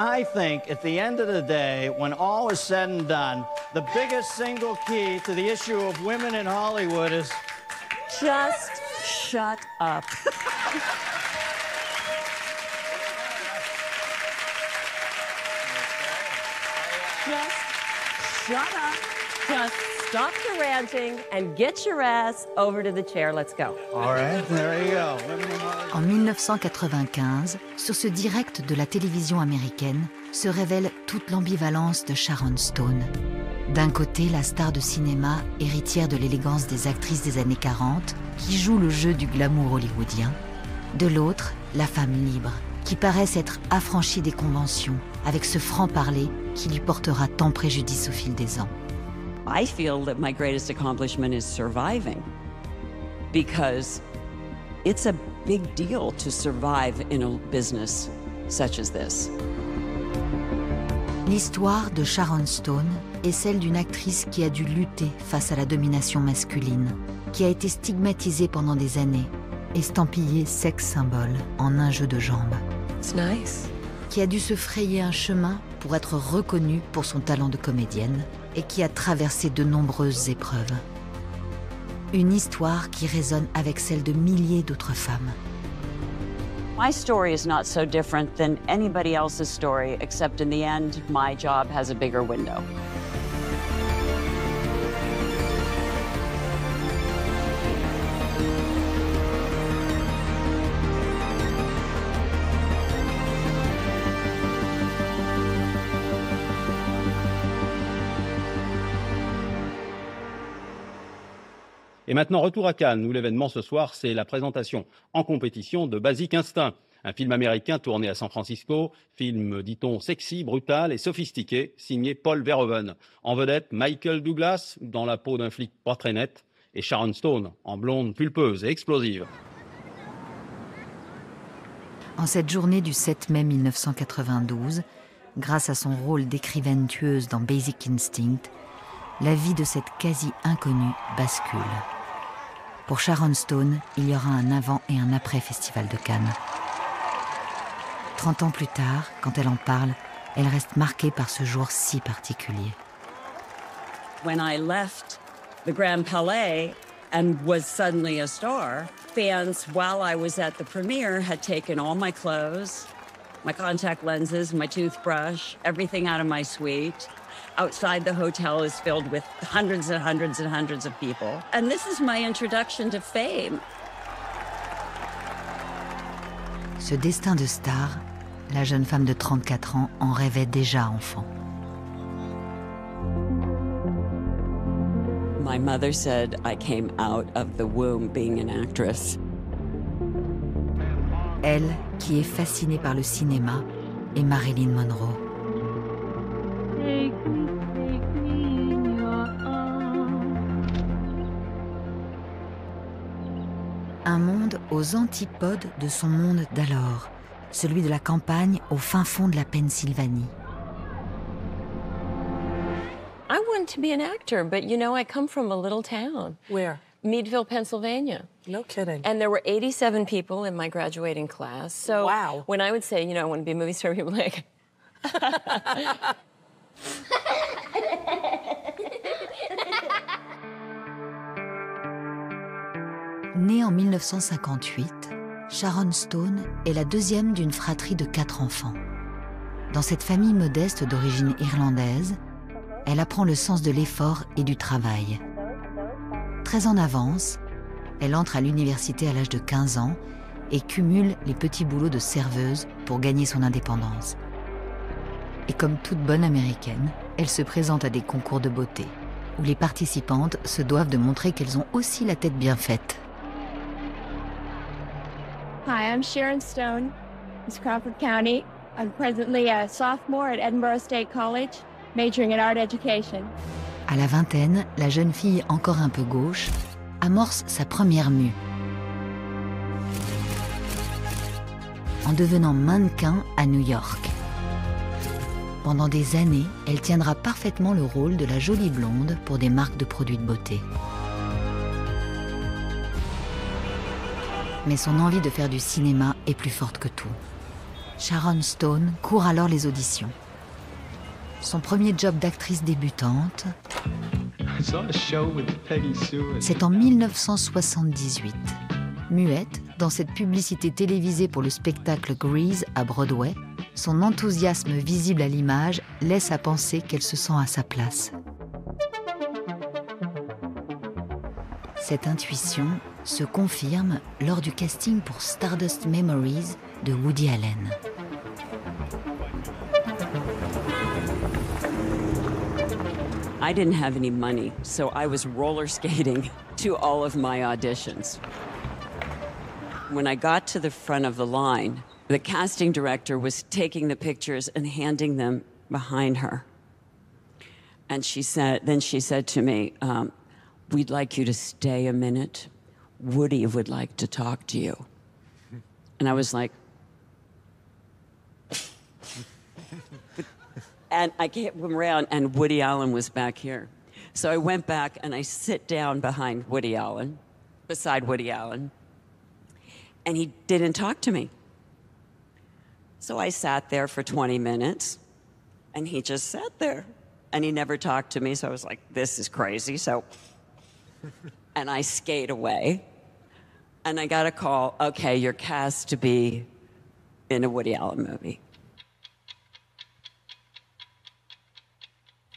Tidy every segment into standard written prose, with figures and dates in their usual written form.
I think at the end of the day, when all is said and done, the biggest single key to the issue of women in Hollywood is... Just shut up. Just shut up. Just stop the ranting and get your ass over to the chair. Let's go. All right, there you go. En 1995, sur ce direct de la télévision américaine, se révèle toute l'ambivalence de Sharon Stone. D'un côté, la star de cinéma, héritière de l'élégance des actrices des années 40, qui joue le jeu du glamour hollywoodien. De l'autre, la femme libre, qui paraît s'être affranchie des conventions, avec ce franc-parler qui lui portera tant préjudice au fil des ans. I feel that my greatest accomplishment is surviving, because it's a big deal to survive in a business such as this. L'histoire de Sharon Stone est celle d'une actrice qui a dû lutter face à la domination masculine, qui a été stigmatisée pendant des années, estampillée sex symbole en un jeu de jambes. It's nice. Qui a dû se frayer un chemin pour être reconnue pour son talent de comédienne et qui a traversé de nombreuses épreuves. Une histoire qui résonne avec celle de milliers d'autres femmes. My story is not so different than anybody else's story, except in the end, my job has a bigger window. Et maintenant, retour à Cannes, où l'événement ce soir, c'est la présentation en compétition de Basic Instinct, un film américain tourné à San Francisco, film, dit-on, sexy, brutal et sophistiqué, signé Paul Verhoeven. En vedette, Michael Douglas, dans la peau d'un flic pas très net, et Sharon Stone, en blonde pulpeuse et explosive. En cette journée du 7 mai 1992, grâce à son rôle d'écrivaine tueuse dans Basic Instinct, la vie de cette quasi-inconnue bascule. Pour Sharon Stone, il y aura un avant et un après Festival de Cannes. 30 ans plus tard, quand elle en parle, elle reste marquée par ce jour si particulier. When I left the Grand Palais and was suddenly a star, fans, while I was at the premiere, had taken all my clothes, my contact lenses, my toothbrush, everything out of my suite. Outside the hotel is filled with hundreds and hundreds and hundreds of people. And this is my introduction to fame. Ce destin de star, la jeune femme de 34 ans en rêvait déjà enfant. My mother said I came out of the womb being an actress. Elle, qui est fascinée par le cinéma, est Marilyn Monroe. Un monde aux antipodes de son monde d'alors, celui de la campagne au fin fond de la Pennsylvanie. I want to be an actor, but you know, I come from a little town. Where? Meadville, Pennsylvania. No kidding. And there were 87 people in my graduating class. So wow. When I would say, you know, I want to be a movie star, people were like... Née en 1958, Sharon Stone est la deuxième d'une fratrie de 4 enfants. Dans cette famille modeste d'origine irlandaise, elle apprend le sens de l'effort et du travail. Très en avance, elle entre à l'université à l'âge de 15 ans et cumule les petits boulots de serveuse pour gagner son indépendance. Et comme toute bonne américaine, elle se présente à des concours de beauté, où les participantes se doivent de montrer qu'elles ont aussi la tête bien faite. Hi, I'm Sharon Stone, Miss Crawford County. I'm presently a sophomore at Edinburgh State College, majoring in art education. À la vingtaine, la jeune fille encore un peu gauche amorce sa première mue. En devenant mannequin à New York. Pendant des années, elle tiendra parfaitement le rôle de la jolie blonde pour des marques de produits de beauté. Mais son envie de faire du cinéma est plus forte que tout. Sharon Stone court alors les auditions. Son premier job d'actrice débutante, c'est en 1978. Muette, dans cette publicité télévisée pour le spectacle Grease à Broadway, son enthousiasme visible à l'image laisse à penser qu'elle se sent à sa place. Cette intuition se confirme lors du casting pour Stardust Memories de Woody Allen. I didn't have any money, so I was roller skating to all of my auditions. When I got to the front of the line, the casting director was taking the pictures and handing them behind her. And she said to me, we'd like you to stay a minute. Woody would like to talk to you. And I was like, and I came around and Woody Allen was back here. So I went back and I sit down behind Woody Allen, beside Woody Allen, and he didn't talk to me. So I sat there for 20 minutes and he just sat there and he never talked to me. So I was like, this is crazy. So, and I skate away and I got a call, okay, you're cast to be in a Woody Allen movie.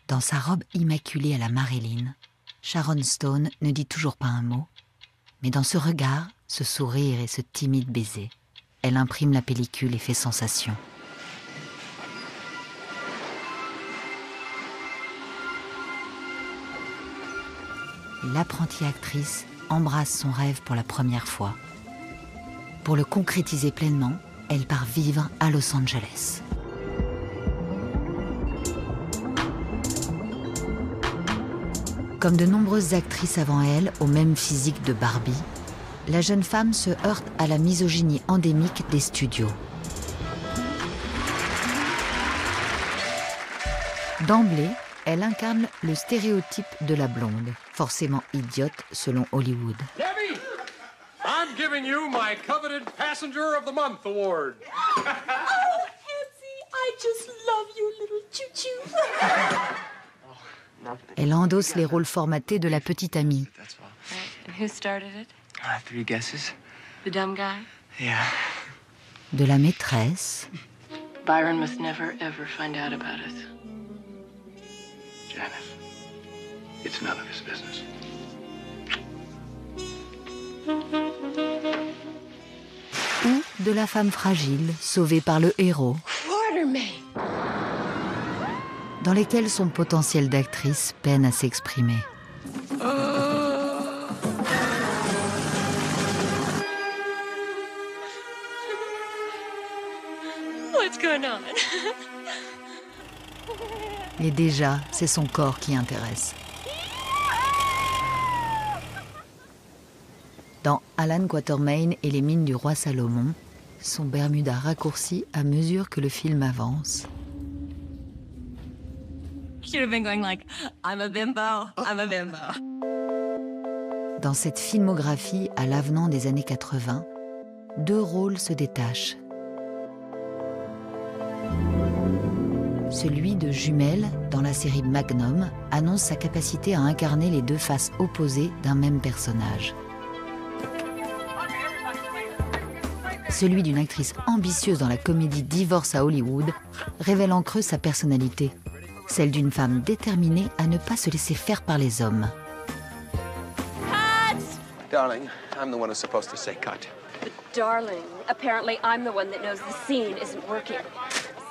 Dans sa robe immaculée à la Marilyn, Sharon Stone ne dit toujours pas un mot, mais dans ce regard, ce sourire et ce timide baiser, elle imprime la pellicule et fait sensation. L'apprentie actrice embrasse son rêve pour la première fois. Pour le concrétiser pleinement, elle part vivre à Los Angeles. Comme de nombreuses actrices avant elle, au même physique de Barbie, la jeune femme se heurte à la misogynie endémique des studios. D'emblée, elle incarne le stéréotype de la blonde, forcément idiote selon Hollywood. Debbie, I'm giving you my coveted Passenger of the Month award. Oh, Patsy, I just love you, little choo-choo. Elle endosse les rôles formatés de la petite amie. And who started it? 3 guesses. The dumb guy? Yeah. De la maîtresse. Byron must never, ever find out about it. Janet, it's none of his business. Ou de la femme fragile, sauvée par le héros. Dans lesquels son potentiel d'actrice peine à s'exprimer. What's going on? Et déjà, c'est son corps qui intéresse. Dans Alan Quatermain et les mines du roi Salomon, son Bermuda raccourcit à mesure que le film avance. Should have been going like, I'm a bimbo, I'm a bimbo. Dans cette filmographie à l'avenant des années 80, 2 rôles se détachent. Celui de jumelle dans la série Magnum annonce sa capacité à incarner les 2 faces opposées d'un même personnage. Celui d'une actrice ambitieuse dans la comédie Divorce à Hollywood révèle en creux sa personnalité. Celle d'une femme déterminée à ne pas se laisser faire par les hommes. Cut! Darling, I'm the one who's supposed to say cut. But darling, apparently I'm the one that knows the scene isn't working.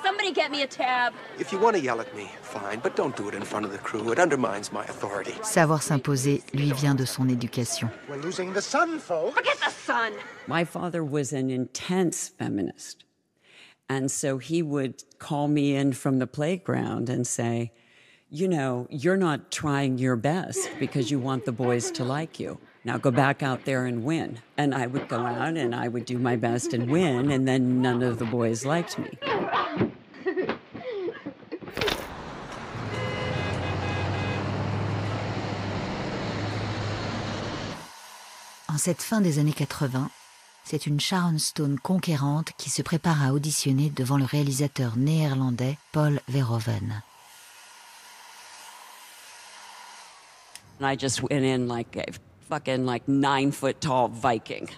Somebody get me a tab. If you want to yell at me, fine, but don't do it in front of the crew. It undermines my authority. Savoir s'imposer lui vient de son éducation. We're losing the sun, folks. Forget the sun. My father was an intense feminist. And so he would call me in from the playground and say, you know, you're not trying your best because you want the boys to like you. Now go back out there and win. And I would go out and I would do my best and win, and then none of the boys liked me. En cette fin des années 80, c'est une Sharon Stone conquérante qui se prépare à auditionner devant le réalisateur néerlandais Paul Verhoeven. I just went in like a fucking 9-foot-tall Viking.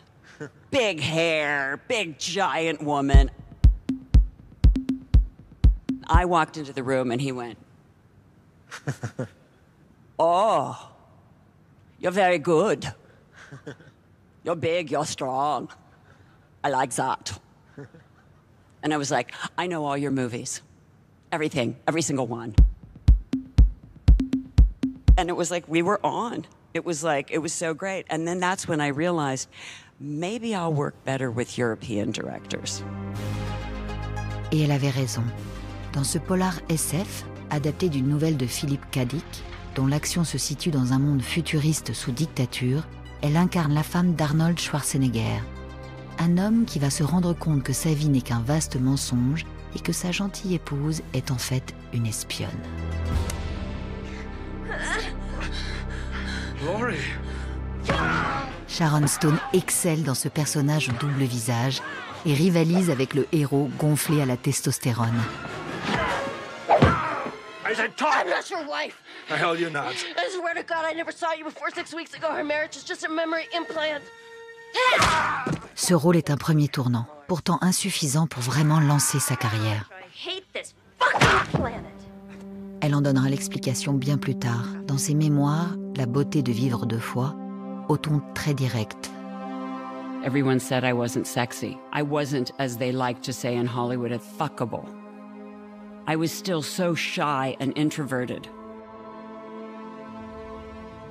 Big hair, big giant woman. I walked into the room and he went, "Oh, you're very good. You're big, you're strong. I like that." And I was like, "I know all your movies. Everything, every single one." And it was like we were on. It was so great. And then that's when I realized maybe I'll work better with European directors. Et elle avait raison. Dans ce polar SF, adapté d'une nouvelle de Philippe K. Dick, dont l'action se situe dans un monde futuriste sous dictature, elle incarne la femme d'Arnold Schwarzenegger. Un homme qui va se rendre compte que sa vie n'est qu'un vaste mensonge et que sa gentille épouse est en fait une espionne. Laurie. Sharon Stone excelle dans ce personnage au double visage et rivalise avec le héros gonflé à la testostérone. I said talk! I'm not your wife. The hell you're not. I swear to God, I never saw you before 6 weeks ago. Her marriage is just a memory implant. Ce rôle est un premier tournant, pourtant insuffisant pour vraiment lancer sa carrière. I hate this fucking planet. Elle en donnera l'explication bien plus tard, dans ses mémoires, La beauté de vivre deux fois, au ton très direct. Everyone said I wasn't sexy. I wasn't, as they like to say in Hollywood, a fuckable. I was still so shy and introverted.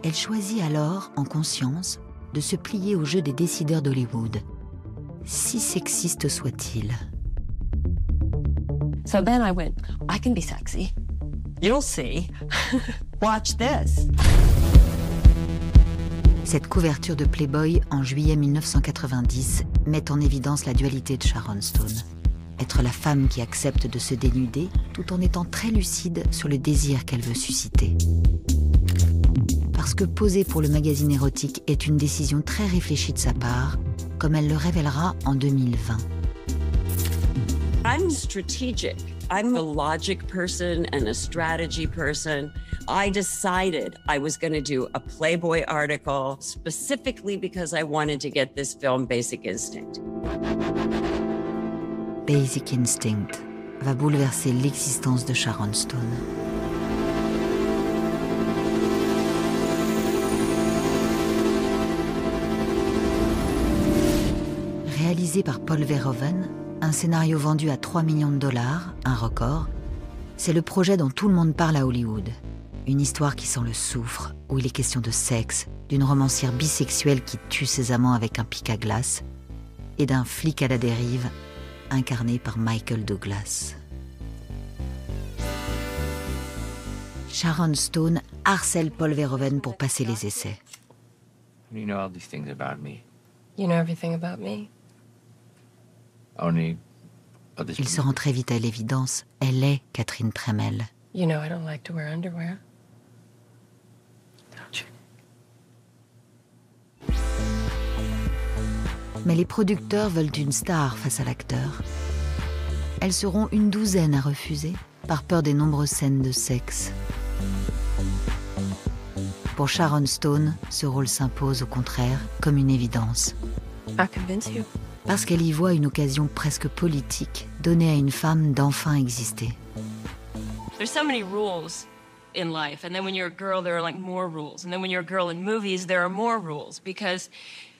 Elle choisit alors, en conscience, de se plier au jeu des décideurs d'Hollywood, si sexiste soit-il. So then I went, I can be sexy. You'll see. Watch this. Cette couverture de Playboy en juillet 1990 met en évidence la dualité de Sharon Stone. Être la femme qui accepte de se dénuder tout en étant très lucide sur le désir qu'elle veut susciter. Parce que poser pour le magazine érotique est une décision très réfléchie de sa part, comme elle le révélera en 2020. I'm strategic. I'm a logic person and a strategy person. I decided I was going to do a Playboy article specifically because I wanted to get this film Basic Instinct. Basic Instinct va bouleverser l'existence de Sharon Stone. Réalisé par Paul Verhoeven, un scénario vendu à 3 millions de dollars, un record, c'est le projet dont tout le monde parle à Hollywood. Une histoire qui sent le soufre, où il est question de sexe, d'une romancière bisexuelle qui tue ses amants avec un pic à glace, et d'un flic à la dérive, incarné par Michael Douglas. Sharon Stone harcèle Paul Verhoeven pour passer les essais. You know all these things about me. You know everything about me. Only others. Il se rend très vite à l'évidence, elle est Catherine Tremel. You know I don't like to wear underwear. Don't you? Mais les producteurs veulent une star face à l'acteur. Elles seront une douzaine à refuser, par peur des nombreuses scènes de sexe. Pour Sharon Stone, ce rôle s'impose au contraire comme une évidence. I'll convince you. Parce qu'elle y voit une occasion presque politique donnée à une femme d'enfin exister. There's so many rules in life, and then when you're a girl, there are like more rules. And then when you're a girl in movies, there are more rules because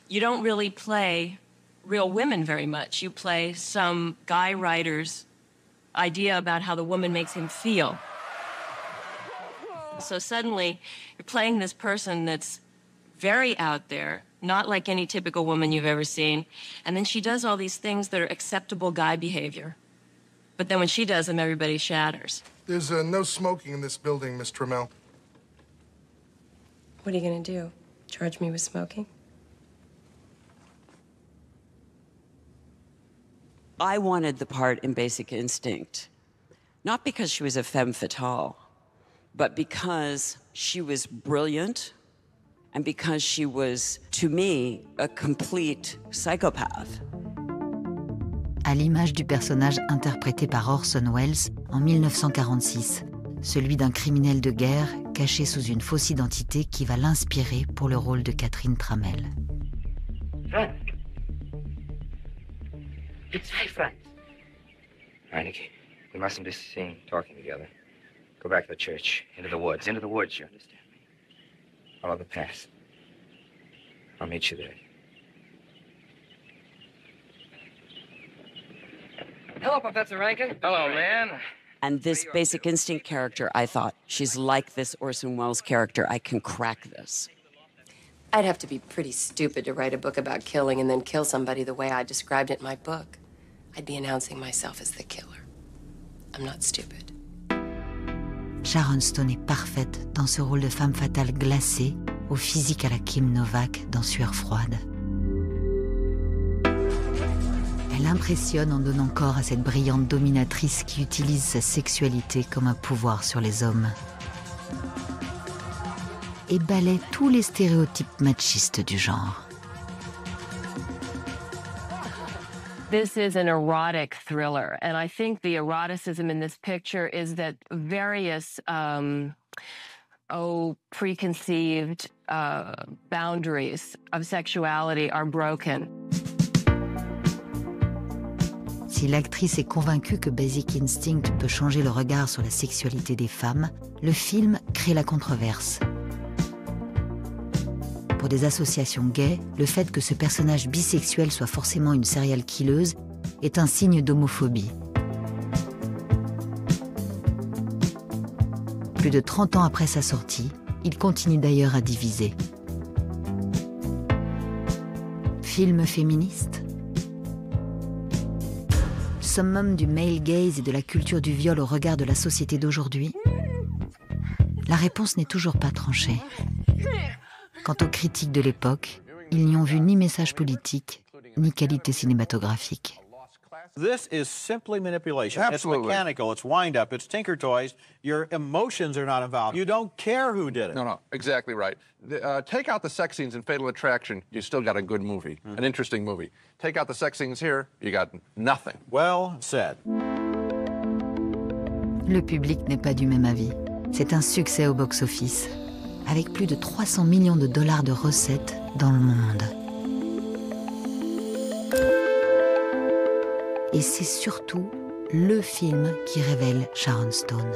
you don't really play real women very much. You play some guy writer's idea about how the woman makes him feel. So suddenly, you're playing this person that's very out there, not like any typical woman you've ever seen. And then she does all these things that are acceptable guy behavior. But then when she does them, everybody shatters. There's no smoking in this building, Miss Trammell. What are you gonna do? Charge me with smoking? I wanted the part in Basic Instinct, not because she was a femme fatale, but because she was brilliant and because she was, to me, a complete psychopath. À l'image du personnage interprété par Orson Welles en 1946, celui d'un criminel de guerre caché sous une fausse identité qui va l'inspirer pour le rôle de Catherine Tramell. Frank. It's my friend. Reineke, we mustn't be seen talking together. Go back to the church, into the woods, you understand me? Follow the path. I'll meet you there. Hello, Professor Rankin. Hello, man. And this Basic Instinct character, I thought, she's like this Orson Welles character. I can crack this. I'd have to be pretty stupid to write a book about killing and then kill somebody the way I described it in my book. I'd be announcing myself as the killer. I'm not stupid. Sharon Stone est parfaite dans ce rôle de femme fatale glacée, au physique à la Kim Novak dans Sueur froide. Elle impressionne en donnant corps à cette brillante dominatrice qui utilise sa sexualité comme un pouvoir sur les hommes. Et balaie tous les stéréotypes machistes du genre. This is an erotic thriller, and I think the eroticism in this picture is that various preconceived boundaries of sexuality are broken. Si l'actrice est convaincue que Basic Instinct peut changer le regard sur la sexualité des femmes, le film crée la controverse. Pour des associations gays, le fait que ce personnage bisexuel soit forcément une serial killeuse est un signe d'homophobie. Plus de 30 ans après sa sortie, il continue d'ailleurs à diviser. Film féministe ? Summum du male gaze et de la culture du viol au regard de la société d'aujourd'hui ? La réponse n'est toujours pas tranchée. Quant aux critiques de l'époque, ils n'y ont vu ni message politique, ni qualité cinématographique. This is simply manipulation. Absolutely. It's mechanical, it's wind-up, it's Tinker Toys. Your emotions are not involved. You don't care who did it. No, exactly right. Take out the sex scenes in Fatal Attraction, you still got a good movie, an interesting movie. Take out the sex scenes here, you got nothing. Well said. Le public n'est pas du même avis. C'est un succès au box-office, avec plus de 300 millions de dollars de recettes dans le monde. Et c'est surtout le film qui révèle Sharon Stone.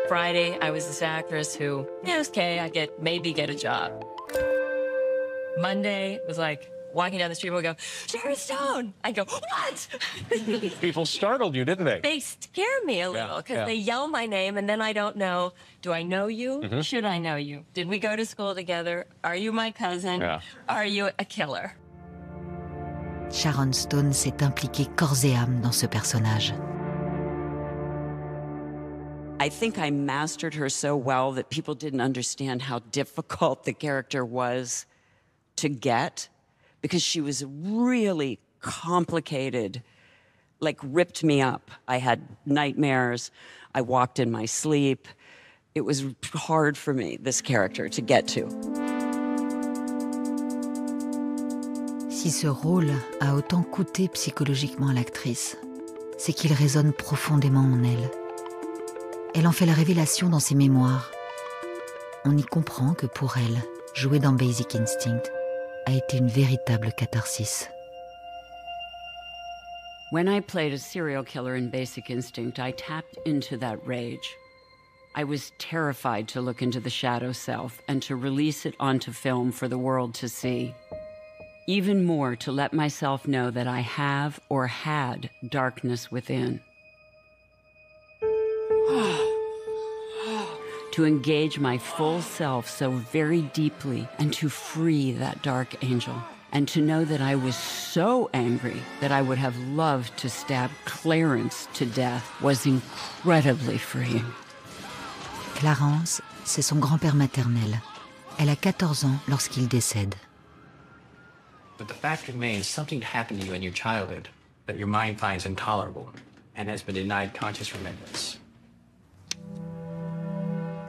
Friday, I was this actress who, yeah, okay, I maybe get a job. Monday was like walking down the street, people would go, Sharon Stone. I'd go, what? People startled you, didn't they? They scare me a little because they yell my name and then I don't know, do I know you? Mm-hmm. Should I know you? Did we go to school together? Are you my cousin? Yeah. Are you a killer? Sharon Stone s'est impliquée corps et âme dans ce personnage. I think I mastered her so well that people didn't understand how difficult the character was to get, because she was really complicated, like ripped me up. I had nightmares. I walked in my sleep. It was hard for me, this character, to get to. Si ce rôle a autant coûté psychologiquement à l'actrice, c'est qu'il résonne profondément en elle. Elle en fait la révélation dans ses mémoires. On y comprend que pour elle, jouer dans Basic Instinct a été une véritable catharsis. When I played a serial killer in Basic Instinct, I tapped into that rage. I was terrified to look into the shadow self and to release it onto film for the world to see. Even more, to let myself know that I have or had darkness within. To engage my full self so very deeply and to free that dark angel. And to know that I was so angry that I would have loved to stab Clarence to death was incredibly freeing. Clarence, c'est son grand-père maternel. Elle a 14 ans lorsqu'il décède. But the fact remains, something happened to you in your childhood that your mind finds intolerable and has been denied conscious remembrance.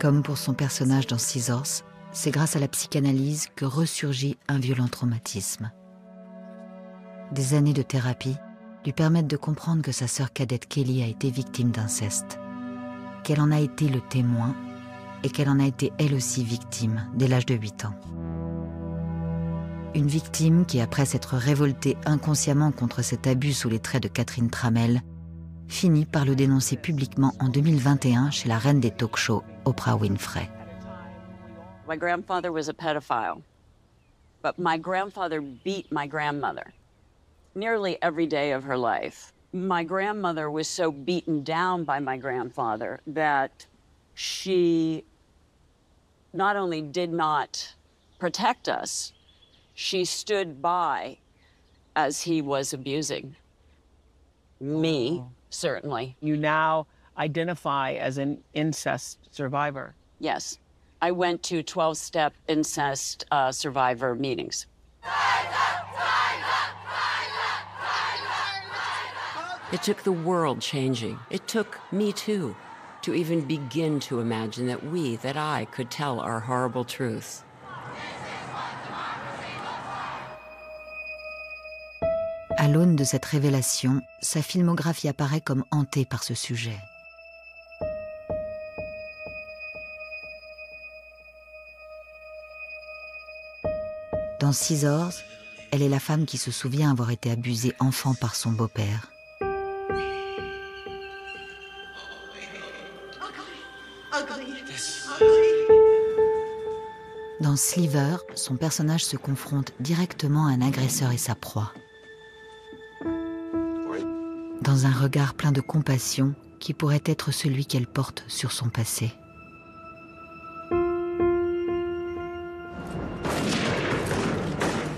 Comme pour son personnage dans Scissors, c'est grâce à la psychanalyse que ressurgit un violent traumatisme. Des années de thérapie lui permettent de comprendre que sa sœur cadette Kelly a été victime d'inceste, qu'elle en a été le témoin et qu'elle en a été elle aussi victime dès l'âge de 8 ans. Une victime qui, après s'être révoltée inconsciemment contre cet abus sous les traits de Catherine Tramell, finit par le dénoncer publiquement en 2021 chez la reine des talk-shows, Oprah Winfrey. My grandfather was a pedophile, but my grandfather beat my grandmother nearly every day of her life. My grandmother was so beaten down by my grandfather that she not only did not protect us, she stood by as he was abusing me, certainly. You now identify as an incest survivor. Yes. I went to 12-step incest survivor meetings. It took the world changing. It took me too to even begin to imagine that I could tell our horrible truths. À l'aune de cette révélation, sa filmographie apparaît comme hantée par ce sujet. Dans Scissors, elle est la femme qui se souvient avoir été abusée enfant par son beau-père. Dans Sliver, son personnage se confronte directement à un agresseur et sa proie. Dans un regard plein de compassion qui pourrait être celui qu'elle porte sur son passé.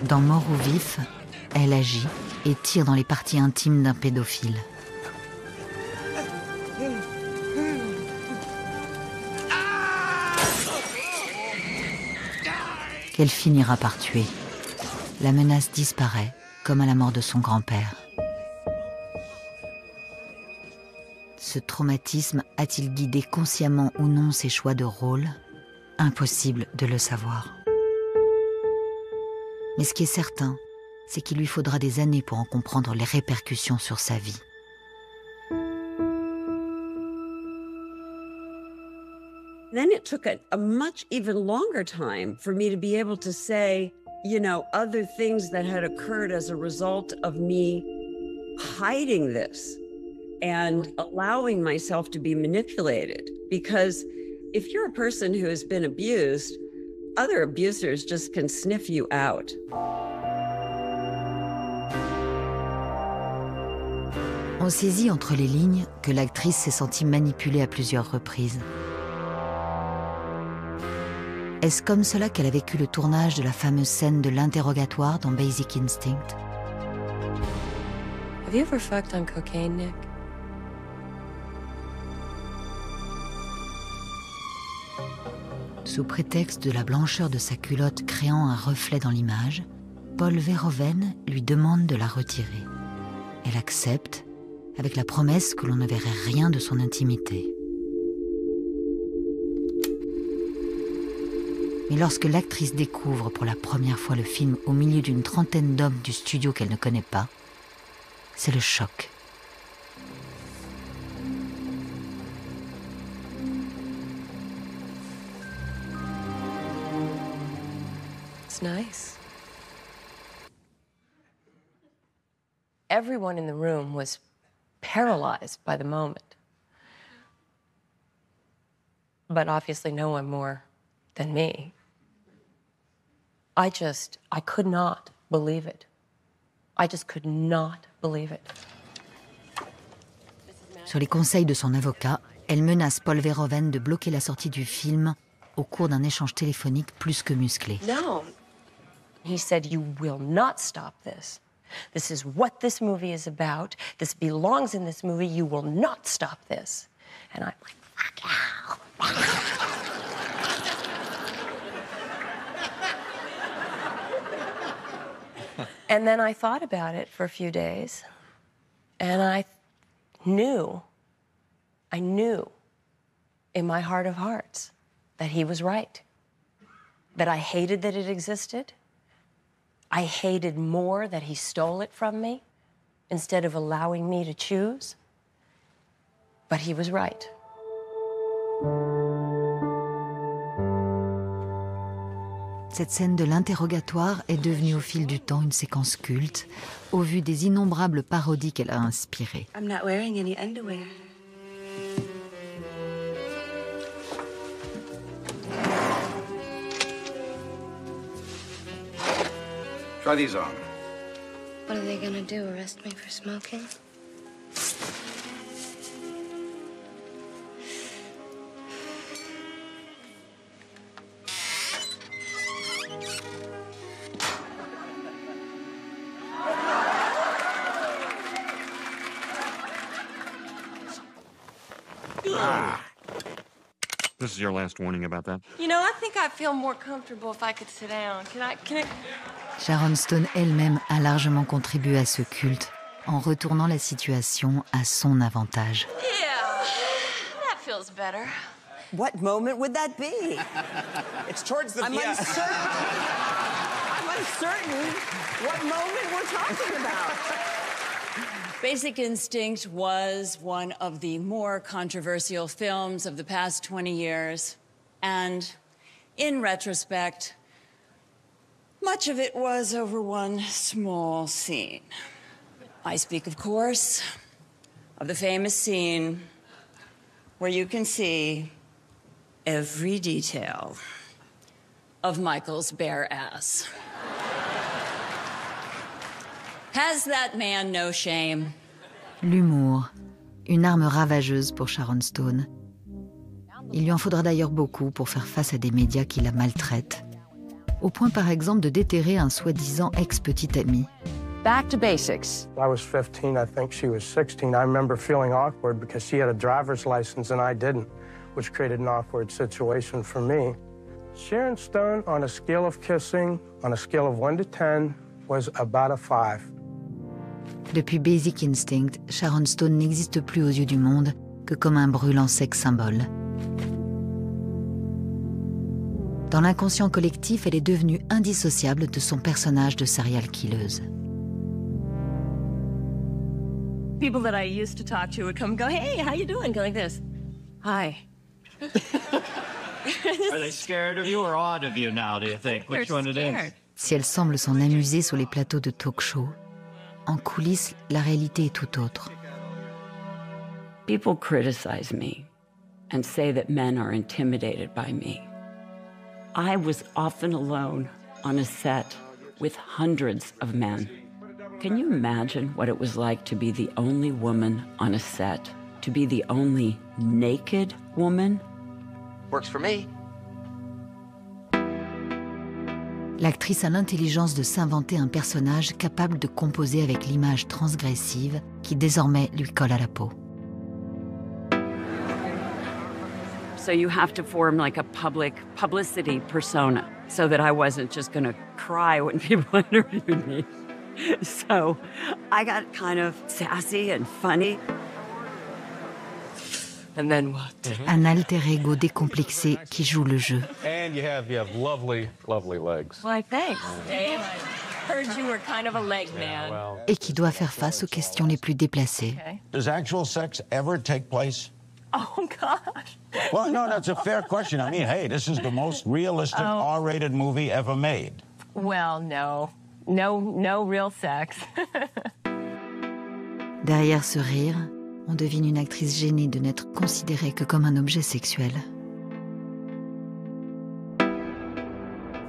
Dans Mort ou Vif, elle agit et tire dans les parties intimes d'un pédophile. Qu'elle finira par tuer. La menace disparaît, comme à la mort de son grand-père. Ce traumatisme a-t-il guidé consciemment ou non ses choix de rôle? Impossible de le savoir. Mais ce qui est certain, c'est qu'il lui faudra des années pour en comprendre les répercussions sur sa vie. Then it took a much even longer time for me to be able to say, you know, other things that had occurred as a result of me hiding this and allowing myself to be manipulated. Because if you're a person who has been abused, other abusers just can sniff you out. On saisit entre les lignes que l'actrice s'est sentie manipulée à plusieurs reprises. Est-ce comme cela qu'elle a vécu le tournage de la fameuse scène de l'interrogatoire dans Basic Instinct? Have you ever fucked on cocaine, Nick? Sous prétexte de la blancheur de sa culotte créant un reflet dans l'image, Paul Verhoeven lui demande de la retirer. Elle accepte, avec la promesse que l'on ne verrait rien de son intimité. Mais lorsque l'actrice découvre pour la première fois le film au milieu d'une trentaine d'hommes du studio qu'elle ne connaît pas, c'est le choc. It's nice. Everyone in the room was paralyzed by the moment. But obviously no one more than me. I could not believe it. I just could not believe it. Sur les conseils de son avocat, elle menace Paul Verhoeven de bloquer la sortie du film au cours d'un échange téléphonique plus que musclé. No. He said, you will not stop this. This is what this movie is about. This belongs in this movie. You will not stop this. And I'm like, fuck you. And then I thought about it for a few days, and I knew in my heart of hearts that he was right. That I hated that it existed. I hated more that he stole it from me instead of allowing me to choose. But he was right. Cette scène de l'interrogatoire est devenue au fil du temps une séquence culte, au vu des innombrables parodies qu'elle a inspirées. I'm not wearing any underwear. Try these on. What are they gonna do, arrest me for smoking? This is your last warning about that? You know, I think I'd feel more comfortable if I could sit down. Can I... Sharon Stone elle-même a largement contribué à ce culte en retournant la situation à son avantage. Yeah, that feels better. What moment would that be? It's towards the... I'm uncertain what moment we're talking about. Basic Instinct was one of the more controversial films of the past 20 years. And in retrospect, much of it was over one small scene. I speak, of course, of the famous scene where you can see every detail of Michael's bare ass. Has that man no shame? L'humour, une arme ravageuse pour Sharon Stone. Il lui en faudra d'ailleurs beaucoup pour faire face à des médias qui la maltraitent, au point par exemple de déterrer un soi-disant ex-petit ami. Back to basics. I was 15, I think she was 16. I remember feeling awkward because she had a driver's license and I didn't, which created an awkward situation for me. Sharon Stone, on a scale of kissing, on a scale of 1 to 10, was about a 5. Depuis Basic Instinct, Sharon Stone n'existe plus aux yeux du monde que comme un brûlant sex symbole. Dans l'inconscient collectif, elle est devenue indissociable de son personnage de serial killeuse. People that I used to talk to would come and go, hey, how you doing? Go like this. Hi. Are they scared of you or awed of you now, do you think? Which one it is? Si elle semble s'en amuser sur les plateaux de talk-show, en coulisses, la réalité est tout autre. People criticize me and say that men are intimidated by me. I was often alone on a set with hundreds of men. Can you imagine what it was like to be the only woman on a set? To be the only naked woman? Works for me. L'actrice a l'intelligence de s'inventer un personnage capable de composer avec l'image transgressive qui désormais lui colle à la peau. So you have to form like a publicity persona so that I wasn't just going to cry when people interviewed me. So I got kind of sassy and funny. And then what? Un alter ego décomplexé qui joue le jeu. And you have lovely, lovely legs. Why, thanks, Dave. I heard you were kind of a leg man. Et qui doit faire face aux questions les plus déplacées. Okay. Does actual sex ever take place? Oh, gosh. Well, no, that's a fair question. I mean, hey, this is the most realistic R-rated movie ever made. Well, no. No real sex. Derrière ce rire, on devine une actrice gênée de n'être considérée que comme un objet sexuel.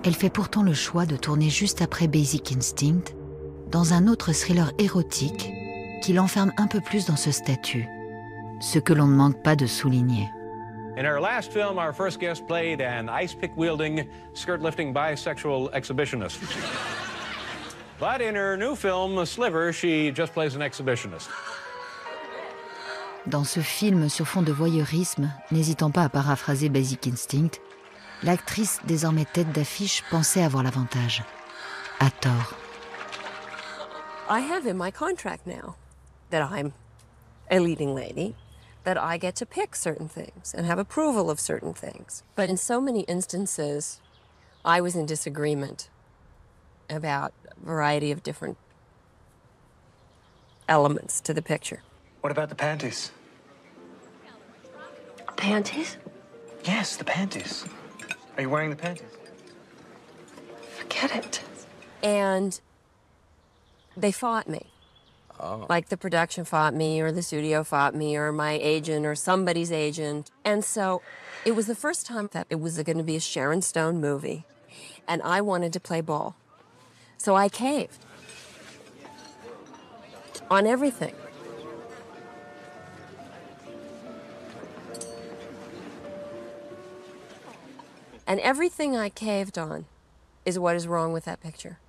Elle fait pourtant le choix de tourner juste après Basic Instinct, dans un autre thriller érotique qui l'enferme un peu plus dans ce statut, ce que l'on ne manque pas de souligner. In her last film, our first guest played an ice-pick-wielding, skirt-lifting bisexual exhibitionist. But in her new film, Sliver, she just plays an exhibitionist. Dans ce film sur fond de voyeurisme, n'hésitant pas à paraphraser Basic Instinct, l'actrice désormais tête d'affiche pensait avoir l'avantage. À tort. I have in my contract now that I'm a leading lady, that I get to pick certain things and have approval of certain things. But in so many instances, I was in disagreement about a variety of different elements to the picture. What about the panties? Panties? Yes, the panties. Are you wearing the panties? Forget it. And they fought me. Oh. Like the production fought me, or the studio fought me, or my agent, or somebody's agent. And so it was the first time that it was going to be a Sharon Stone movie, and I wanted to play ball. So I caved on everything. And everything I caved on is what is wrong with that picture.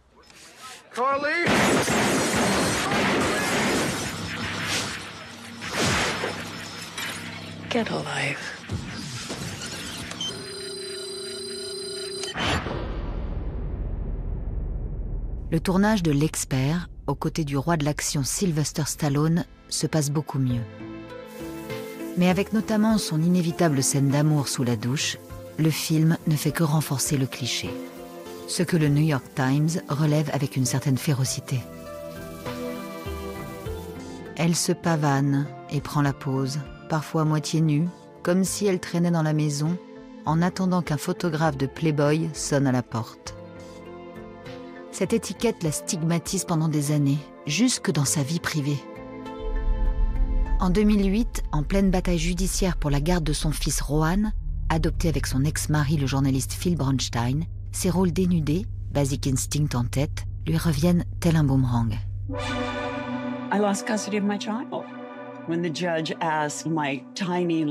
Carly! Get a life. Le tournage de L'Expert, aux côtés du roi de l'action Sylvester Stallone, se passe beaucoup mieux. Mais avec notamment son inévitable scène d'amour sous la douche, le film ne fait que renforcer le cliché. Ce que le New York Times relève avec une certaine férocité. Elle se pavane et prend la pose, parfois à moitié nue, comme si elle traînait dans la maison, en attendant qu'un photographe de Playboy sonne à la porte. Cette étiquette la stigmatise pendant des années, jusque dans sa vie privée. En 2008, en pleine bataille judiciaire pour la garde de son fils Rohan, adopté avec son ex-mari le journaliste Phil Bronstein, ses rôles dénudés, Basic Instinct en tête, lui reviennent tel un boomerang. I lost custody of my child. When the judge asked my tiny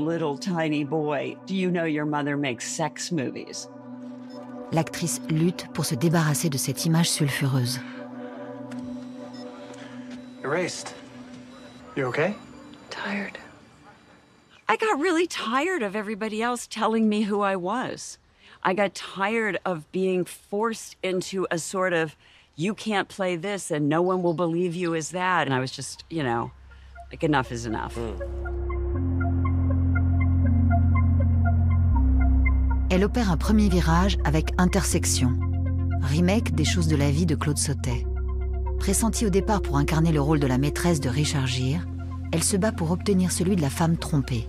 boy, "Do you know your mother makes sex movies?" L'actrice lutte pour se débarrasser de cette image sulfureuse. Erased. You okay? Tired. I got really tired of everybody else telling me who I was. I got tired of being forced into a sort of, you can't play this and no one will believe you as that. And I was just, you know, like enough is enough. Elle opère un premier virage avec Intersection, remake des choses de la vie de Claude Sautet. Pressentie au départ pour incarner le rôle de la maîtresse de Richard Gere, elle se bat pour obtenir celui de la femme trompée.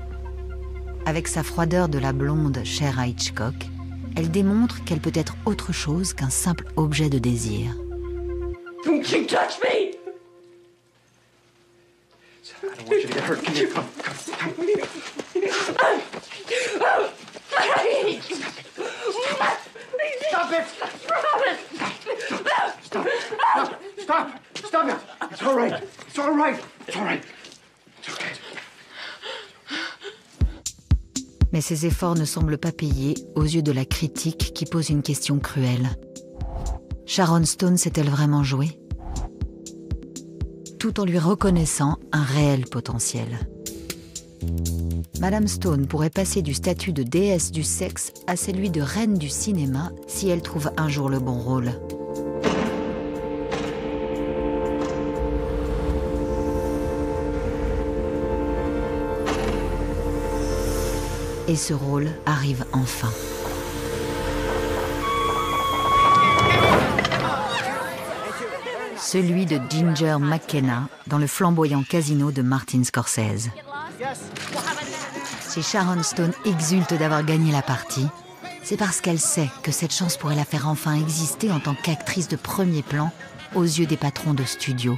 Avec sa froideur de la blonde chère à Hitchcock, elle démontre qu'elle peut être autre chose qu'un simple objet de désir. Don't you touch me! I don't want you to get hurt. Come here, come. Stop it! Stop it! It's all right. It's all right. It's all right. It's okay. Mais ses efforts ne semblent pas payés aux yeux de la critique qui pose une question cruelle. Sharon Stone s'est-elle vraiment jouée? Tout en lui reconnaissant un réel potentiel. Madame Stone pourrait passer du statut de déesse du sexe à celui de reine du cinéma si elle trouve un jour le bon rôle. Et ce rôle arrive enfin. Celui de Ginger McKenna dans le flamboyant Casino de Martin Scorsese. Si Sharon Stone exulte d'avoir gagné la partie, c'est parce qu'elle sait que cette chance pourrait la faire enfin exister en tant qu'actrice de premier plan aux yeux des patrons de studio,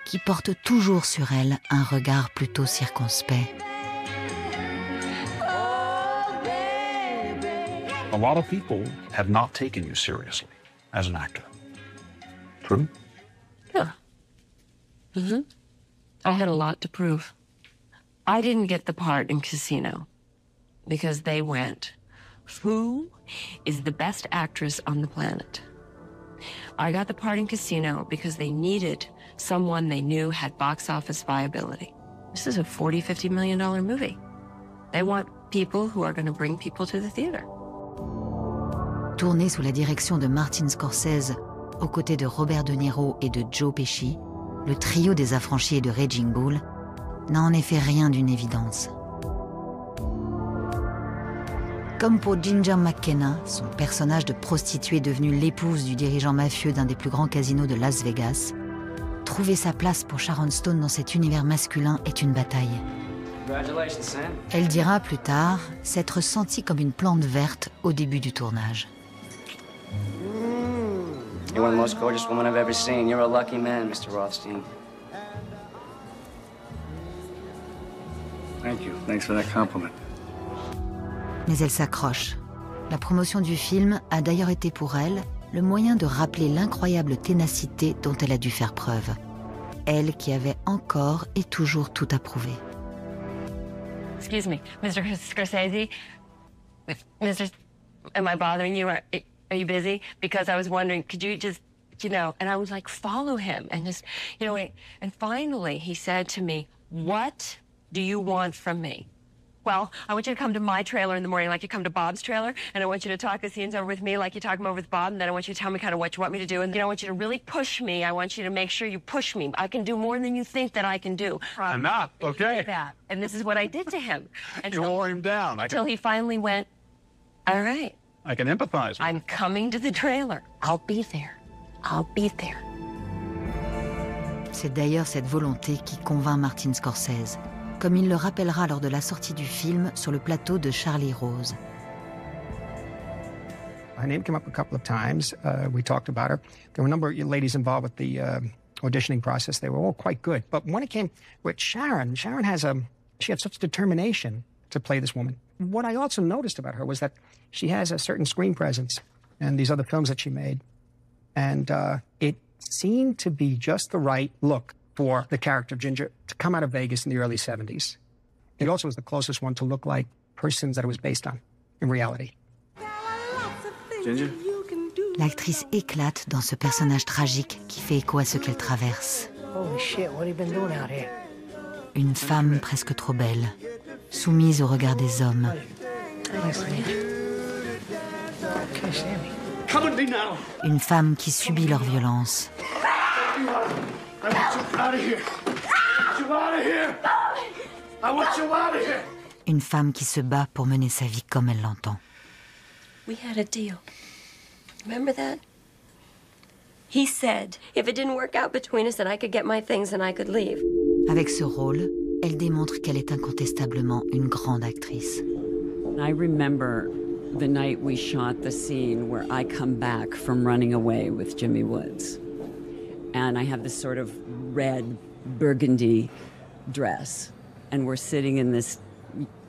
qui portent toujours sur elle un regard plutôt circonspect. A lot of people have not taken you seriously as an actor. True? Yeah. Mm-hmm. I had a lot to prove. I didn't get the part in Casino because they went, who is the best actress on the planet? I got the part in Casino because they needed someone they knew had box office viability. This is a $40, $50 million movie. They want people who are going to bring people to the theater. Tourné sous la direction de Martin Scorsese, aux côtés de Robert De Niro et de Joe Pesci, le trio des affranchis et de Raging Bull, n'a en effet rien d'une évidence. Comme pour Ginger McKenna, son personnage de prostituée devenue l'épouse du dirigeant mafieux d'un des plus grands casinos de Las Vegas, trouver sa place pour Sharon Stone dans cet univers masculin est une bataille. Elle dira plus tard s'être sentie comme une plante verte au début du tournage. You're one of the most gorgeous women I've ever seen. You're a lucky man, Mr. Rothstein. Thank you. Thanks for that compliment. Mais elle s'accroche. La promotion du film a d'ailleurs été pour elle le moyen de rappeler l'incroyable ténacité dont elle a dû faire preuve. Elle qui avait encore et toujours tout approuvé. Excuse me, Mr. Scorsese? Am I bothering you? Are you busy? Because I was wondering, could you just, and I was like, follow him. And just, and finally he said to me, what do you want from me? Well, I want you to come to my trailer in the morning like you come to Bob's trailer, and I want you to talk the scenes over with me like you talk them over with Bob, and then I want you to tell me kind of what you want me to do, and then I want you to really push me. I want you to make sure you push me. I can do more than you think that I can do. I'm not, okay. That. And this is what I did to him. You wore him down. Until he finally went, all right. I can empathize with I'm coming to the trailer. I'll be there. I'll be there. C'est d'ailleurs cette volonté qui convainc Martin Scorsese, comme il le rappellera lors de la sortie du film sur le plateau de Charlie Rose. Her name came up a couple of times. We talked about her. There were a number of ladies involved with the auditioning process. They were all quite good. But when it came with Sharon she had such determination to play this woman. What I also noticed about her was that she has a certain screen presence in these other films that she made. And it seemed to be just the right look for the character of Ginger to come out of Vegas in the early 70s. It also was the closest one to look like persons that it was based on, in reality. Ginger? L'actrice éclate dans ce personnage tragique qui fait écho à ce qu'elle traverse. Holy shit, what have you been doing out here? Une femme presque trop belle, soumise au regard des hommes. Okay, Sammy. Come with me now. Une femme qui subit leur violence. I want you out of here. I want you out of here. I want you out of here. Une femme qui se bat pour mener sa vie comme elle l'entend. We had a deal. Remember that? He said, if it didn't work out between us, then I could get my things and I could leave. Avec ce rôle, elle démontre qu'elle est incontestablement une grande actrice. I remember the night we shot the scene where I come back from running away with Jimmy Woods. And I have this sort of red burgundy dress. And we're sitting in this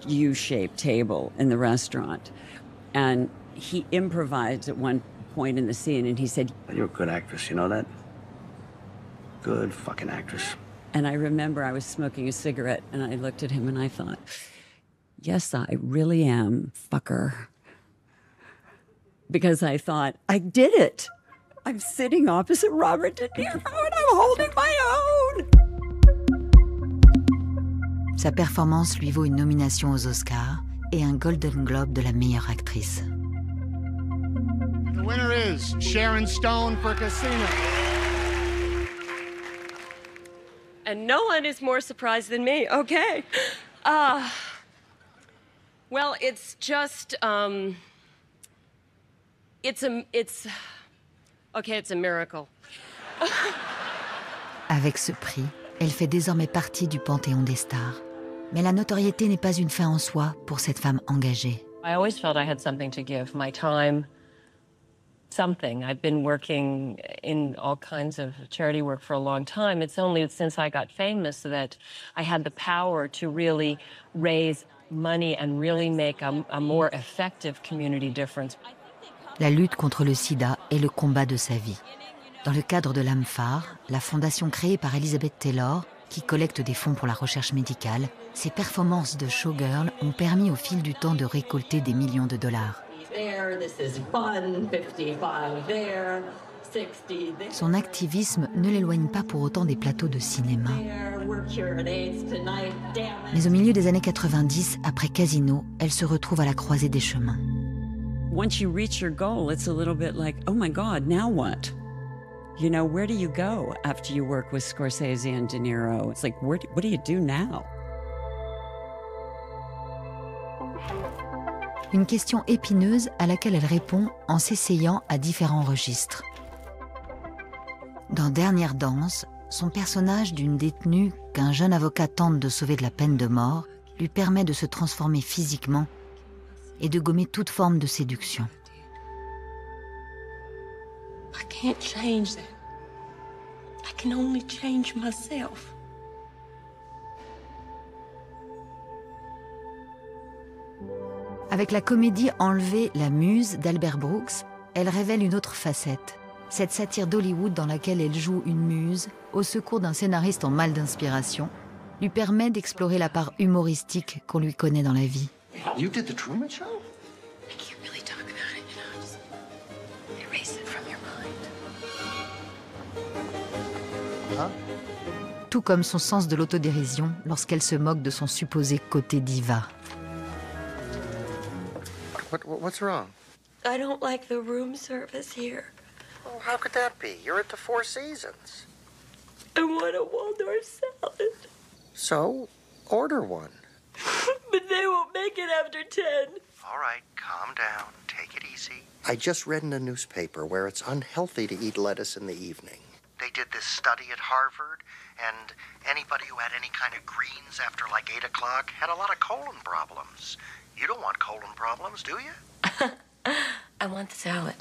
U-shaped table in the restaurant. And he improvised at one point in the scene and he said, You're a good actress, you know that? Good fucking actress. And I remember I was smoking a cigarette and I looked at him and I thought, yes, I really am, fucker. Because I thought, I did it. I'm sitting opposite Robert De Niro and I'm holding my own. Sa performance lui vaut une nomination aux Oscars et un Golden Globe de la meilleure actrice. The winner is Sharon Stone for Casino. And no one is more surprised than me. Okay. Well, it's just, it's a miracle. Avec ce prix, elle fait désormais partie du panthéon des stars. Mais la notoriété n'est pas une fin en soi pour cette femme engagée. I always felt I had something to give, my time, something. I've been working in all kinds of charity work for a long time. It's only since I got famous that I had the power to really raise money and really make a more effective community difference. La lutte contre le sida est le combat de sa vie. Dans le cadre de l'AMFAR, la fondation créée par Elizabeth Taylor, qui collecte des fonds pour la recherche médicale, ses performances de showgirl ont permis au fil du temps de récolter des millions de dollars. Son activisme ne l'éloigne pas pour autant des plateaux de cinéma. Mais au milieu des années 90, après Casino, elle se retrouve à la croisée des chemins. Once you reach your goal, it's a little bit like, oh my God, now what? You know, where do you go after you work with Scorsese and De Niro? It's like, what do you do now? Une question épineuse à laquelle elle répond en s'essayant à différents registres. Dans Dernière danse, son personnage d'une détenue qu'un jeune avocat tente de sauver de la peine de mort lui permet de se transformer physiquement et de gommer toute forme de séduction. I can't change that. I can only change myself. Avec la comédie Enlever la muse d'Albert Brooks, elle révèle une autre facette. Cette satire d'Hollywood dans laquelle elle joue une muse, au secours d'un scénariste en mal d'inspiration, lui permet d'explorer la part humoristique qu'on lui connaît dans la vie. You did the Truman Show? I can't really talk about it, you know. Just erase it from your mind. Huh? Tout comme son sens de l'autodérision lorsqu'elle se moque de son supposé côté diva. What's wrong? I don't like the room service here. Oh, how could that be? You're at the Four Seasons. I want a Waldorf salad. So, order one. But they won't make it after 10. All right, calm down. Take it easy. I just read in a newspaper where it's unhealthy to eat lettuce in the evening. They did this study at Harvard, and anybody who had any kind of greens after like 8 o'clock had a lot of colon problems. You don't want colon problems, do you? I want the salad.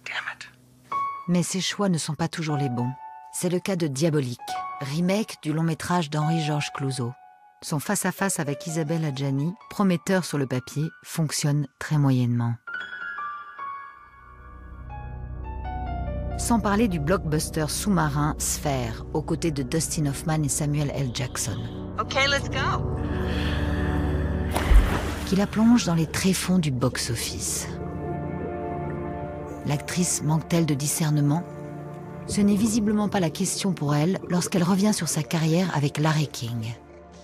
Damn it. Mais ses choix ne sont pas toujours les bons. C'est le cas de Diabolique, remake du long-métrage d'Henri-Georges Clouzot. Son face-à-face avec Isabelle Adjani, prometteur sur le papier, fonctionne très moyennement. Sans parler du blockbuster sous-marin Sphère, aux côtés de Dustin Hoffman et Samuel L. Jackson. Okay, let's go. Qui la plonge dans les tréfonds du box-office. L'actrice manque-t-elle de discernement? Ce n'est visiblement pas la question pour elle lorsqu'elle revient sur sa carrière avec Larry King.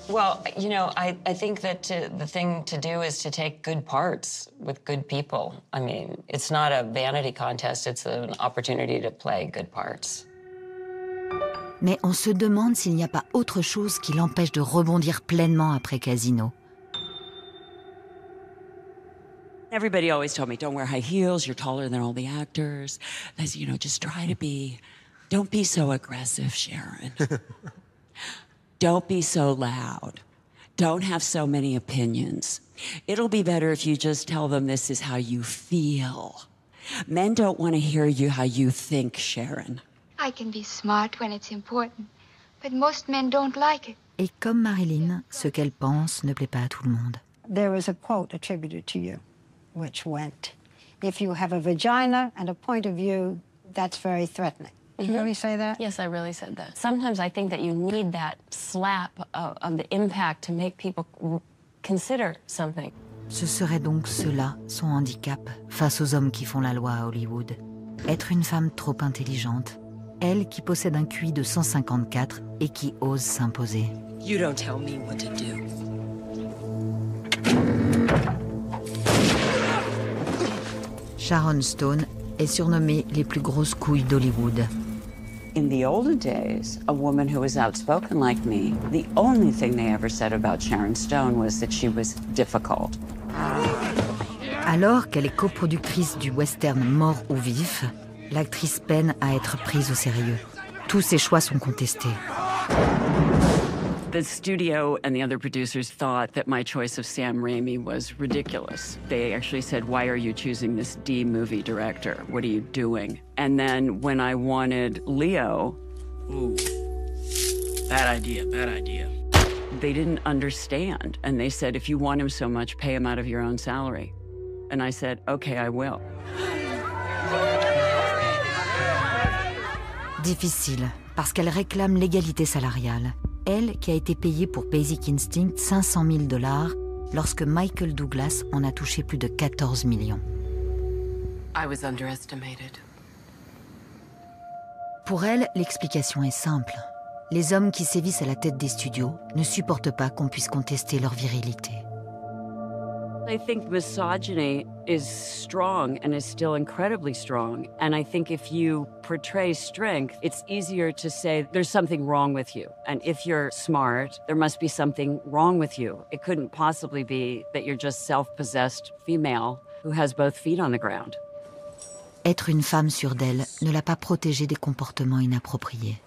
Well, you know, I think that the thing to do is to take good parts with good people. I mean, it's not a vanity contest, it's an opportunity to play good parts. Mais on se demande s'il n'y a pas autre chose qui l'empêche de rebondir pleinement après Casino. Everybody always told me, don't wear high heels, you're taller than all the actors. You know, just try to don't be so aggressive, Sharon. Don't be so loud. Don't have so many opinions. It'll be better if you just tell them this is how you feel. Men don't want to hear how you think, Sharon. I can be smart when it's important, but most men don't like it. Et comme Marilyn, ce qu'elle pense ne plaît pas à tout le monde. There was a quote attributed to you, which went, if you have a vagina and a point of view, that's very threatening. Did you really say that? Yes, I really said that. Sometimes I think that you need that slap of the impact to make people consider something. Ce serait donc cela, son handicap, face aux hommes qui font la loi à Hollywood. Être une femme trop intelligente, elle qui possède un QI de 154 et qui ose s'imposer. You don't tell me what to do. Sharon Stone est surnommée les plus grosses couilles d'Hollywood. In the olden days, a woman who was outspoken like me, the only thing they ever said about Sharon Stone was that she was difficult. Alors qu'elle est coproductrice du western Mort ou Vif, l'actrice peine à être prise au sérieux. Tous ses choix sont contestés. The studio and the other producers thought that my choice of Sam Raimi was ridiculous. They actually said, why are you choosing this D-movie director? What are you doing? And then when I wanted Leo... Ooh, bad idea, bad idea. They didn't understand. And they said, if you want him so much, pay him out of your own salary. And I said, okay, I will. Difficile, parce qu'elle réclame l'égalité salariale. Elle qui a été payée pour Basic Instinct $500 000 lorsque Michael Douglas en a touché plus de 14 millions. I was underestimated. Pour elle, l'explication est simple. Les hommes qui sévissent à la tête des studios ne supportent pas qu'on puisse contester leur virilité. I think misogyny is strong and is still incredibly strong. And I think if you portray strength, it's easier to say there's something wrong with you. And if you're smart, there must be something wrong with you. It couldn't possibly be that you're just self-possessed female who has both feet on the ground. Être une femme sûre d'elle ne l'a pas protégée des comportements inappropriés.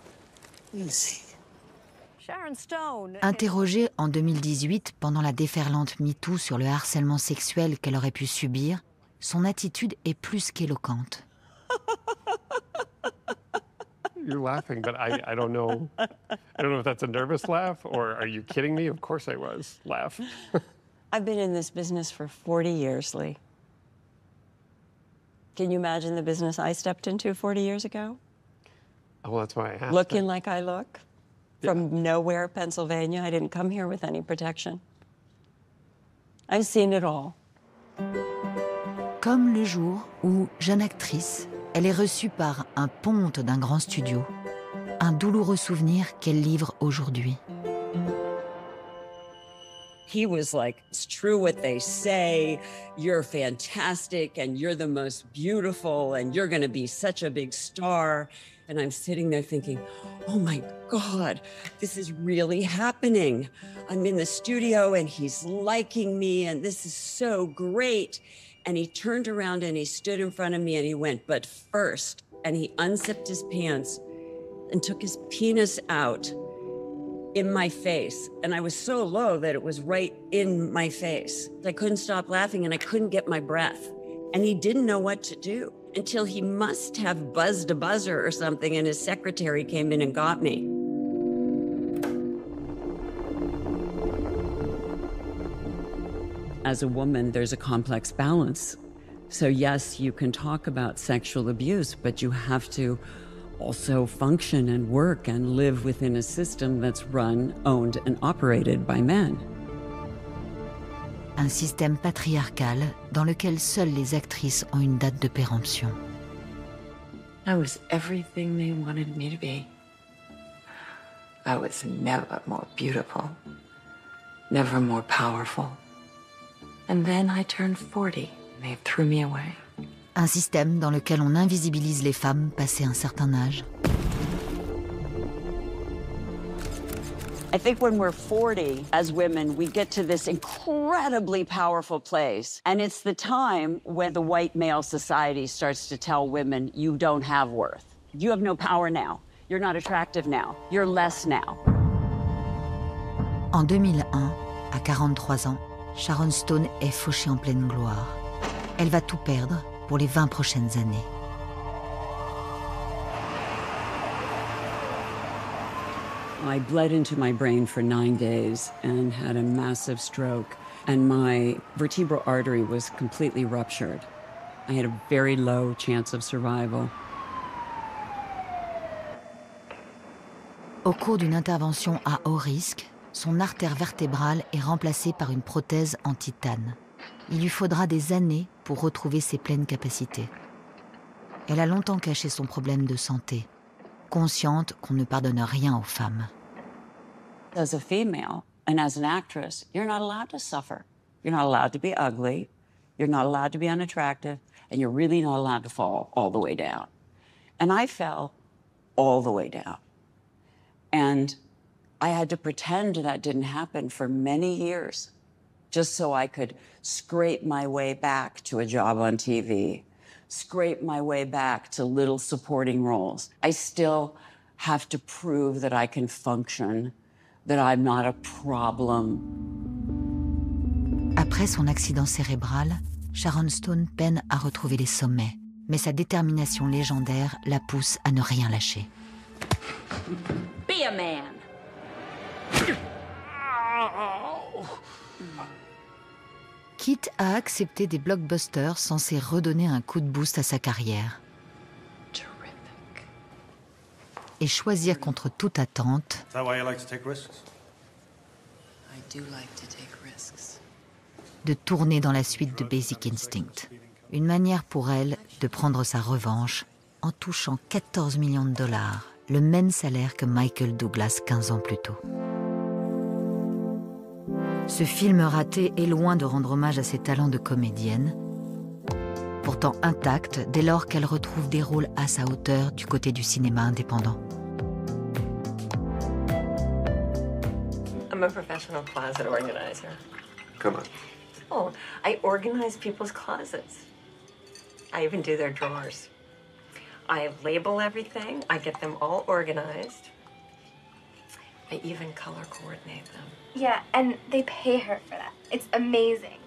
Interrogée en 2018 pendant la déferlante MeToo sur le harcèlement sexuel qu'elle aurait pu subir, son attitude est plus qu'éloquente. You're laughing, but I don't know. I don't know if that's a nervous laugh or are you kidding me? Of course I was. Laugh. I've been in this business for 40 years, Lee. Can you imagine the business I stepped into 40 years ago? Well, that's why I asked. Looking like I look? From nowhere, Pennsylvania. I didn't come here with any protection. I've seen it all. Comme le jour où, jeune actrice, elle est reçue par un ponte d'un grand studio. Un douloureux souvenir qu'elle livre aujourd'hui. He was like, it's true what they say, you're fantastic and you're the most beautiful and you're gonna be such a big star. And I'm sitting there thinking, oh my God, this is really happening. I'm in the studio and he's liking me and this is so great. And he turned around and he stood in front of me and he went, but first, and he unzipped his pants and took his penis out in my face. And I was so low that it was right in my face. I couldn't stop laughing and I couldn't get my breath. And he didn't know what to do until he must have buzzed a buzzer or something and his secretary came in and got me. As a woman, there's a complex balance. So yes, you can talk about sexual abuse, but you have to also function and work and live within a system that's run, owned, and operated by men. Un système patriarcal dans lequel seules les actrices ont une date de péremption. I was everything they wanted me to be. I was never more beautiful, never more powerful. And then I turned 40 and they threw me away. Un système dans lequel on invisibilise les femmes passé un certain âge. I think when we're 40, as women, we get to this incredibly powerful place. And it's the time when the white male society starts to tell women, you don't have worth. You have no power now. You're not attractive now. You're less now. En 2001, à 43 ans, Sharon Stone est fauchée en pleine gloire. Elle va tout perdre pour les 20 prochaines années. I bled into my brain for 9 days and had a massive stroke, and my vertebral artery was completely ruptured. I had a very low chance of survival. Au cours d'une intervention à haut risque, son artère vertébrale est remplacée par une prothèse en titane. Il lui faudra des années pour retrouver ses pleines capacités. Elle a longtemps caché son problème de santé, consciente qu'on ne pardonne rien aux femmes. As a female and as an actress, you're not allowed to suffer. You're not allowed to be ugly. You're not allowed to be unattractive. And you're really not allowed to fall all the way down. And I fell all the way down. And I had to pretend that didn't happen for many years, just so I could scrape my way back to a job on TV, scrape my way back to little supporting roles. I still have to prove that I can function, that I'm not a problem. Après son accident cérébral, Sharon Stone peine à retrouver les sommets, mais sa détermination légendaire la pousse à ne rien lâcher. Be a man. Quitte à accepter des blockbusters censés redonner un coup de boost à sa carrière. Et choisir contre toute attente Is that why you like to take risks? I do like to take risks. de tourner dans la suite de Basic Instinct. Une manière pour elle de prendre sa revanche en touchant 14 millions de dollars, le même salaire que Michael Douglas 15 ans plus tôt. Ce film raté est loin de rendre hommage à ses talents de comédienne, pourtant intacte dès lors qu'elle retrouve des rôles à sa hauteur du côté du cinéma indépendant. I'm a professional closet organizer. Come on. Oh, I organize people's closets. I even do their drawers. I label everything. I get them all organized. I even color coordinate them. Yeah, and they pay her for that. It's amazing.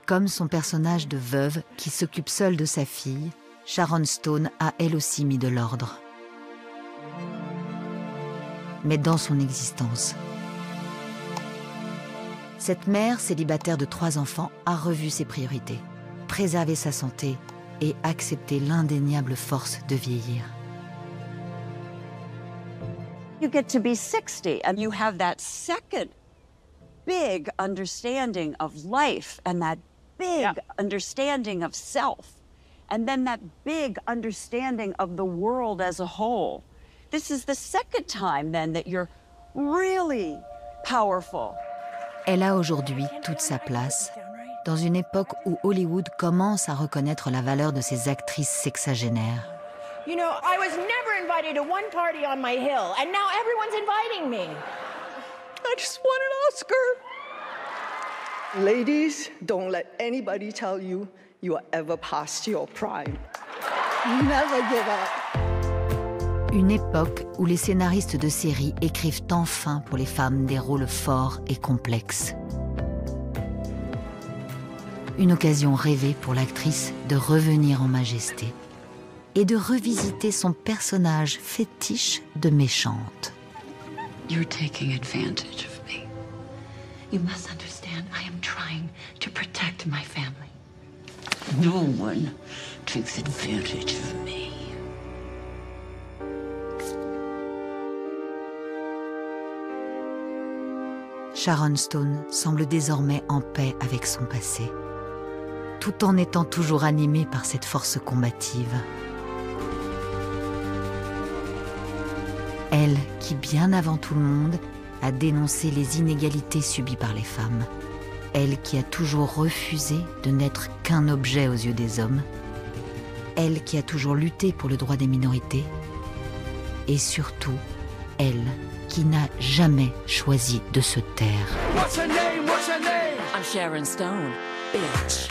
Comme son personnage de veuve qui s'occupe seule de sa fille, Sharon Stone a elle aussi mis de l'ordre. Mais dans son existence. Cette mère, célibataire de 3 enfants, a revu ses priorités, préservé sa santé et accepté l'indéniable force de vieillir. You get to be 60 and you have that second big understanding of life and that big understanding of self and then that big understanding of the world as a whole. This is the second time then that you're really powerful. Elle a aujourd'hui toute sa place dans une époque où Hollywood commence à reconnaître la valeur de ses actrices sexagénaires. You know, I was never invited to one party on my hill, and now everyone's inviting me. I just want an Oscar. Ladies, don't let anybody tell you you are ever past your prime. Never give up. Une époque où les scénaristes de séries écrivent enfin pour les femmes des rôles forts et complexes. Une occasion rêvée pour l'actrice de revenir en majesté et de revisiter son personnage fétiche de méchante. You're taking advantage of me. You must understand, I am trying to protect my family. No one takes advantage of me. Sharon Stone semble désormais en paix avec son passé, tout en étant toujours animée par cette force combative. Elle qui, bien avant tout le monde, a dénoncé les inégalités subies par les femmes. Elle qui a toujours refusé de n'être qu'un objet aux yeux des hommes. Elle qui a toujours lutté pour le droit des minorités. Et surtout, elle qui n'a jamais choisi de se taire. I'm Sharon Stone, bitch.